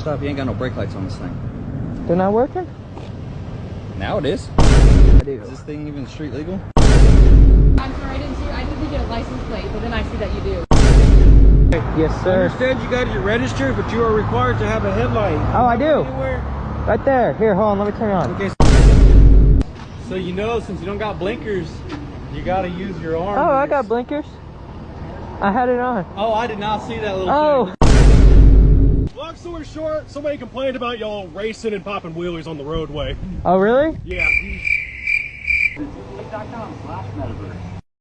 Stop, you ain't got no brake lights on this thing. They're not working? Now it is. I do. Is this thing even street legal? I'm sorry, I didn't get a license plate, but then I see that you do. Yes, I sir. understand you guys are registered, but you are required to have a headlight. Oh, I do. Anywhere? Right there. Here, hold on. Let me turn it on. Okay. So you know, since you don't got blinkers, you gotta use your arm. Oh, I got blinkers. I had it on. Oh, I did not see that little Oh. thing. Long story short, somebody complained about y'all racing and popping wheelies on the roadway. Oh, really? Yeah. Click.com/metaverse.